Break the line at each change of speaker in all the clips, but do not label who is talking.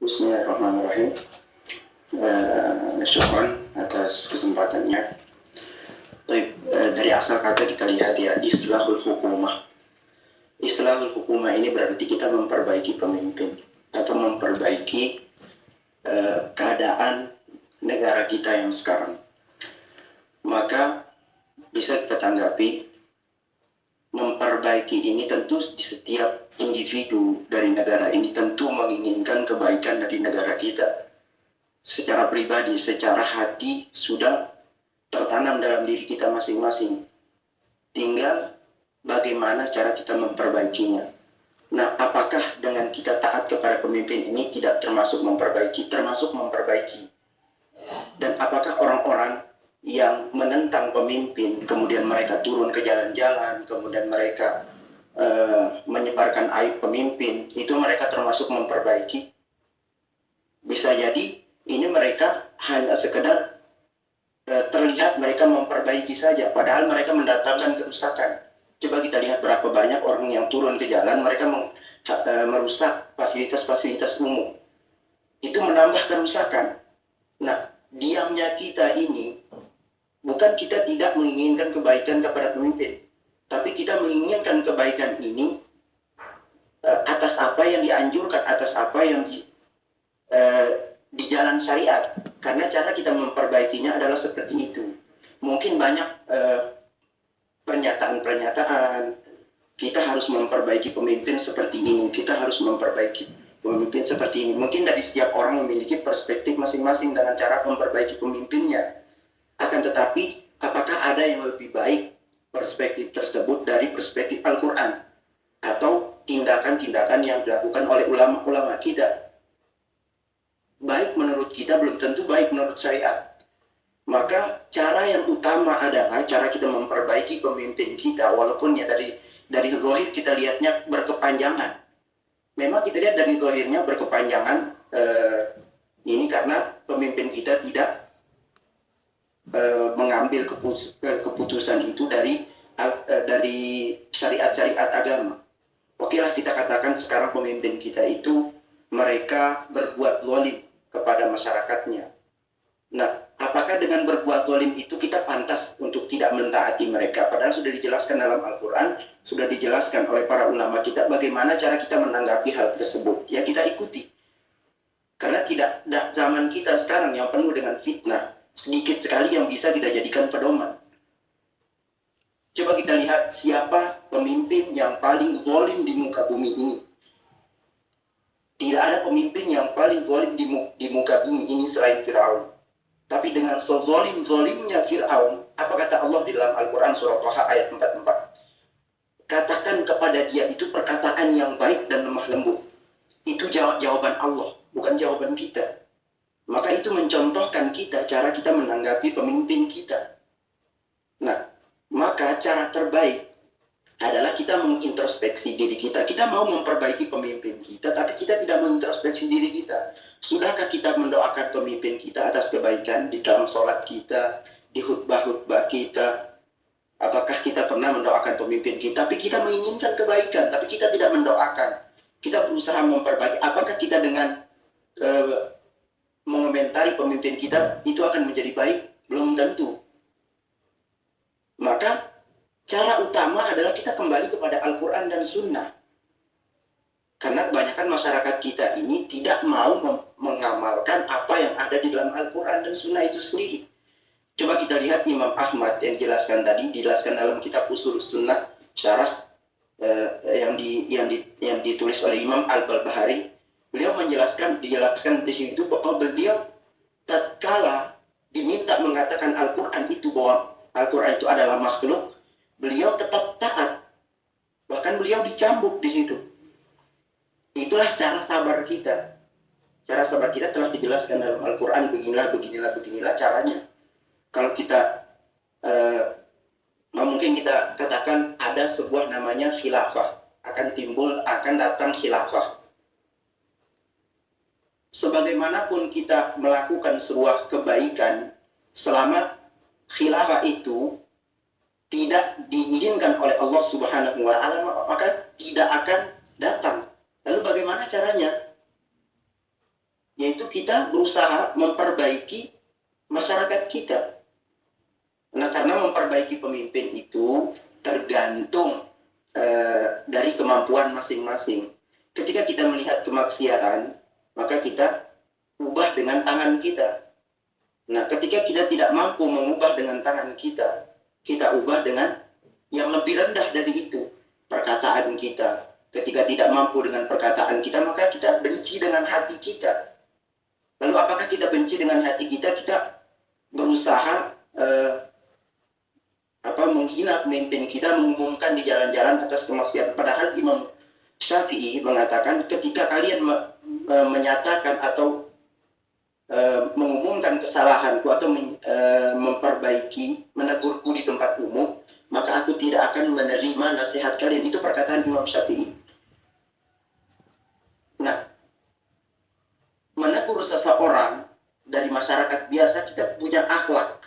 Bismillahirrahmanirrahim. Syukran atas kesempatannya. Dari asal kata kita lihat ya, islahul hukumah. Islahul hukumah ini berarti kita memperbaiki pemimpin atau memperbaiki keadaan negara kita yang sekarang. Maka bisa kita tanggapi, memperbaiki ini tentu di setiap individu dari negara ini tentu menginginkan kebaikan dari negara kita. Secara pribadi, secara hati sudah tertanam dalam diri kita masing-masing. Tinggal bagaimana cara kita memperbaikinya. Nah, apakah dengan kita taat kepada pemimpin ini tidak termasuk memperbaiki? Termasuk memperbaiki. Dan apakah orang-orang yang menentang pemimpin, kemudian mereka turun ke jalan-jalan, kemudian mereka menyebarkan aib pemimpin, itu mereka termasuk memperbaiki? Bisa jadi ini mereka hanya sekedar terlihat mereka memperbaiki saja, padahal mereka mendatangkan kerusakan. Coba kita lihat berapa banyak orang yang turun ke jalan, mereka merusak fasilitas-fasilitas umum. Itu menambah kerusakan. Nah, diamnya kita ini, bukan kita tidak menginginkan kebaikan kepada pemimpin, tapi kita menginginkan kebaikan ini atas apa yang dianjurkan, atas apa yang di jalan syariat. Karena cara kita memperbaikinya adalah seperti itu. Mungkin banyak pernyataan-pernyataan, kita harus memperbaiki pemimpin seperti ini, kita harus memperbaiki pemimpin seperti ini. Mungkin dari setiap orang memiliki perspektif masing-masing dengan cara memperbaiki pemimpinnya. Akan tetapi, apakah ada yang lebih baik perspektif tersebut dari perspektif Al-Quran? Atau tindakan-tindakan yang dilakukan oleh ulama-ulama kita? Baik menurut kita belum tentu baik menurut syariat. Maka cara yang utama adalah cara kita memperbaiki pemimpin kita, walaupun ya dari zahir kita lihatnya berkepanjangan. Memang kita lihat dari zahirnya berkepanjangan, ini karena pemimpin kita tidak mengambil keputusan itu dari syariat-syariat agama. Oke lah, kita katakan sekarang pemimpin kita itu mereka berbuat zalim kepada masyarakatnya. Nah, apakah dengan berbuat zalim itu kita pantas untuk tidak mentaati mereka? Padahal sudah dijelaskan dalam Al-Quran, sudah dijelaskan oleh para ulama kita bagaimana cara kita menanggapi hal tersebut. Ya, kita ikuti. Karena tidak zaman kita sekarang yang penuh dengan fitnah, sedikit sekali yang bisa kita jadikan pedoman. Coba kita lihat siapa pemimpin yang paling zalim di muka bumi ini. Tidak ada pemimpin yang paling zalim di muka bumi ini selain Fir'aun. Tapi dengan sezalim-zalimnya Fir'aun, apa kata Allah di dalam Al-Quran surah Thaha ayat 44? Katakan kepada dia itu perkataan yang baik dan lemah lembut. Itu jawaban Allah, bukan jawaban kita. Maka itu mencontohkan kita, cara kita menanggapi pemimpin kita. Nah, maka cara terbaik adalah kita mengintrospeksi diri kita. Kita mau memperbaiki pemimpin kita, tapi kita tidak mengintrospeksi diri kita. Sudahkah kita mendoakan pemimpin kita atas kebaikan di dalam sholat kita, di khutbah-khutbah kita? Apakah kita pernah mendoakan pemimpin kita, tapi kita menginginkan kebaikan, tapi kita tidak mendoakan? Kita berusaha memperbaiki. Apakah kita dengan mengomentari pemimpin kita itu akan menjadi baik? Belum tentu. Maka cara utama adalah kita kembali kepada Al-Quran dan Sunnah. Karena kebanyakan masyarakat kita ini tidak mau mengamalkan apa yang ada di dalam Al-Quran dan Sunnah itu sendiri. Coba kita lihat Imam Ahmad yang dijelaskan tadi, dijelaskan dalam kitab Ushul Sunnah, syarah yang ditulis oleh Imam Al-Barbahari. Beliau dijelaskan di situ bahwa beliau tatkala diminta mengatakan Al-Quran itu bahwa Al-Quran itu adalah makhluk, beliau tetap taat. Bahkan beliau dicambuk di situ. Itulah cara sabar kita. Cara sabar kita telah dijelaskan dalam Al-Quran, beginilah caranya. Kalau kita mungkin kita katakan ada sebuah namanya khilafah, akan datang khilafah. Sebagaimanapun kita melakukan sebuah kebaikan, selama khilafah itu tidak diizinkan oleh Allah Subhanahu wa Ta'ala, maka tidak akan datang. Lalu bagaimana caranya? yaitu kita berusaha memperbaiki masyarakat kita. Nah, karena memperbaiki pemimpin itu tergantung dari kemampuan masing-masing. Ketika kita melihat kemaksiatan, maka kita ubah dengan tangan kita. Nah, ketika kita tidak mampu mengubah dengan tangan kita, kita ubah dengan yang lebih rendah dari itu, perkataan kita. Ketika tidak mampu dengan perkataan kita, maka kita benci dengan hati kita. Lalu apakah kita benci dengan hati kita? Kita berusaha menghina pemimpin kita, mengumumkan di jalan-jalan atas kemaksiatan. Padahal Imam Syafi'i mengatakan ketika kalian menyatakan atau mengumumkan kesalahanku atau memperbaiki, menegurku di tempat umum, maka aku tidak akan menerima nasihat kalian. Itu perkataan Imam Syafi'i. Nah, menegur seseorang dari masyarakat biasa, kita punya akhlak.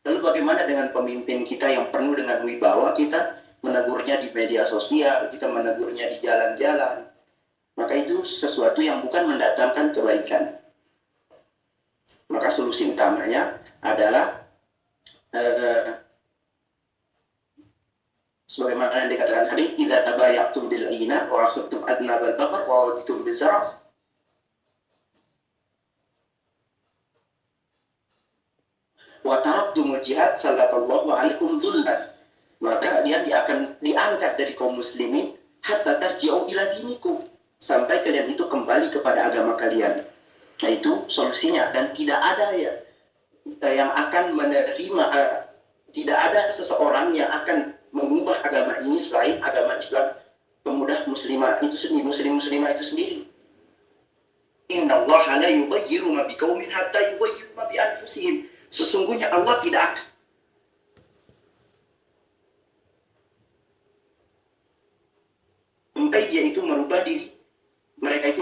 Lalu bagaimana dengan pemimpin kita yang penuh dengan wibawa? Kita menegurnya di media sosial, kita menegurnya di jalan-jalan. Maka itu sesuatu yang bukan mendatangkan kebaikan. Maka solusi utamanya adalah sebagaimana yang dikatakan hadis, idza tabaya'tum bil ayna wa akhadtum adnabal baqar wa waditum bizar' wa taraktumul jihad sallallahu alaikum dhullan. Maka dia akan diangkat dari kaum muslimin hatta tarji'u ila dinikum, sampai kalian itu kembali kepada agama kalian. Nah, itu solusinya. Dan tidak ada yang akan menerima, tidak ada seseorang yang akan mengubah agama ini selain agama Islam, pemuda muslimah itu sendiri, muslimah itu sendiri. Inna Allah la yughayyiru ma biqaumin hatta yughayyiru ma bi anfusihim. Sesungguhnya Allah tidak sampai dia itu merubah diri mereka.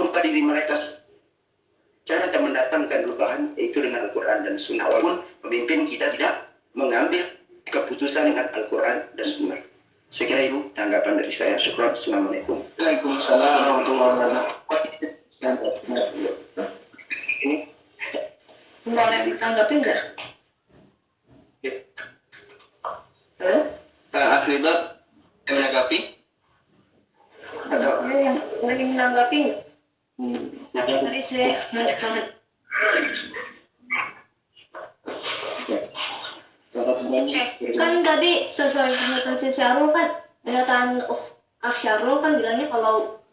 Cara kita mendatangkan perubahan yaitu dengan Al-Quran dan Sunnah. Walaupun pemimpin kita tidak mengambil keputusan dengan Al-Quran dan Sunnah. Saya kira itu tanggapan dari saya. Syukran. Assalamualaikum.
Waalaikumsalam warahmatullahi wabarakatuh. Boleh ditanggapi nggak?
Akhirnya menanggapi
Ada yang lagi menanggapi nggak? Tadi saya ngajak sama. Kan tadi sesuai pernyataan si Syarul kan, pernyataan Syarul kan bilangnya kalau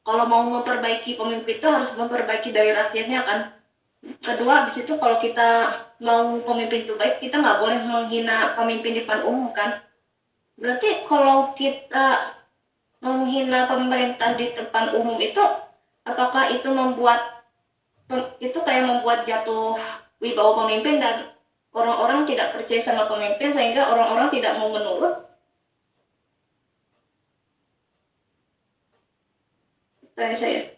mau memperbaiki pemimpin itu harus memperbaiki dari rakyatnya kan. Kedua, habis itu kalau kita mau pemimpin itu baik, kita nggak boleh menghina pemimpin di depan umum kan. Berarti kalau kita menghina pemerintah di depan umum itu, apakah itu kayak membuat jatuh wibawa pemimpin dan orang-orang tidak percaya sama pemimpin sehingga orang-orang tidak mau menurut? Tanya saya.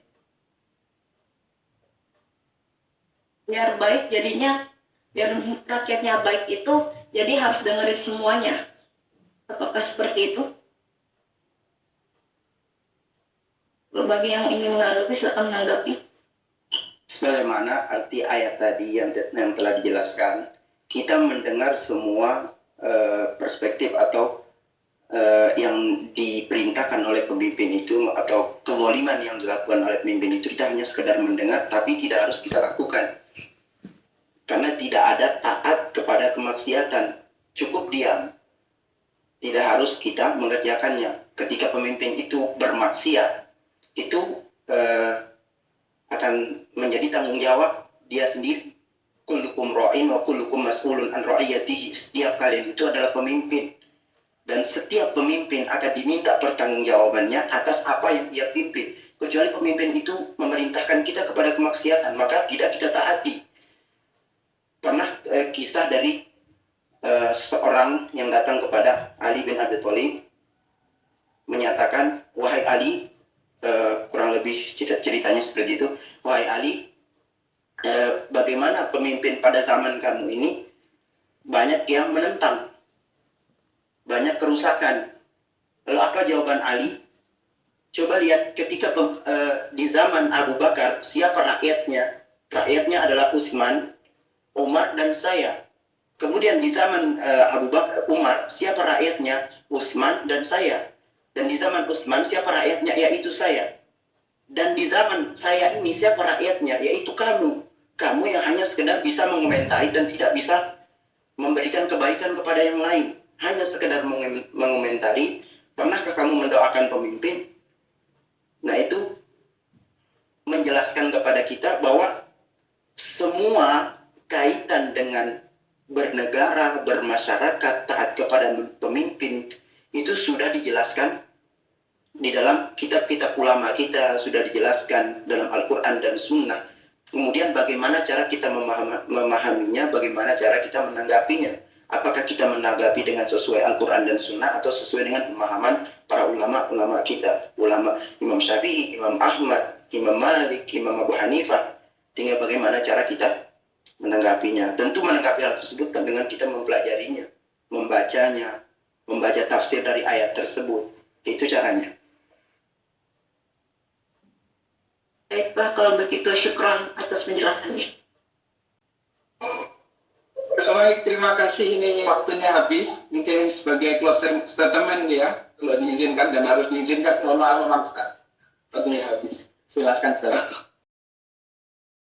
Biar baik jadinya, biar rakyatnya baik itu, jadi harus dengerin semuanya. Apakah seperti itu? Bagi yang ingin menanggapi, silakan menanggapi.
Sebagaimana arti ayat tadi yang telah dijelaskan, kita mendengar semua perspektif atau yang diperintahkan oleh pemimpin itu atau kezaliman yang dilakukan oleh pemimpin itu, kita hanya sekedar mendengar, tapi tidak harus kita lakukan. Karena tidak ada taat kepada kemaksiatan, cukup diam. Tidak harus kita mengerjakannya. Ketika pemimpin itu bermaksiat, itu akan menjadi tanggung jawab dia sendiri. Kullukum ra'in wa kullukum mas'ulun an ra'iyatihi. Setiap kalian itu adalah pemimpin, dan setiap pemimpin akan diminta pertanggungjawabannya atas apa yang ia pimpin. Kecuali pemimpin itu memerintahkan kita kepada kemaksiatan, maka tidak kita taati. Pernah kisah dari seseorang yang datang kepada Ali bin Abi Thalib menyatakan, wahai Ali, kurang lebih ceritanya seperti itu, wahai Ali, bagaimana pemimpin pada zaman kamu ini banyak yang menentang, banyak kerusakan. Lalu apa jawaban Ali? Coba lihat ketika di zaman Abu Bakar, siapa rakyatnya? rakyatnya adalah Utsman, Umar, dan saya. Kemudian di zaman Abu Bakar, Umar, siapa rakyatnya? Utsman dan saya. Dan di zaman Utsman, siapa rakyatnya? Yaitu saya. Dan di zaman saya ini, siapa rakyatnya? Yaitu kamu. Kamu yang hanya sekedar bisa mengomentari dan tidak bisa memberikan kebaikan kepada yang lain. Hanya sekedar mengomentari. Pernahkah kamu mendoakan pemimpin? Nah, itu menjelaskan kepada kita bahwa semua kaitan dengan bernegara, bermasyarakat, taat kepada pemimpin, itu sudah dijelaskan di dalam kitab-kitab ulama kita, sudah dijelaskan dalam Al-Quran dan Sunnah. Kemudian bagaimana cara kita memahaminya, bagaimana cara kita menanggapinya. Apakah kita menanggapi dengan sesuai Al-Quran dan Sunnah atau sesuai dengan pemahaman para ulama-ulama kita. Ulama Imam Syafi'i, Imam Ahmad, Imam Malik, Imam Abu Hanifah. Tinggal bagaimana cara kita menanggapinya. Tentu menanggapi hal tersebut kan dengan kita mempelajarinya, membacanya, membaca tafsir dari ayat tersebut. Itu caranya.
Baiklah, kalau begitu syukron atas penjelasannya.
Baik, terima kasih. Ini waktunya habis. Mungkin sebagai closing statement ya, kalau diizinkan dan harus diizinkan. Mohon maaf, Ustaz. Waktunya habis. Silakan, Ustaz.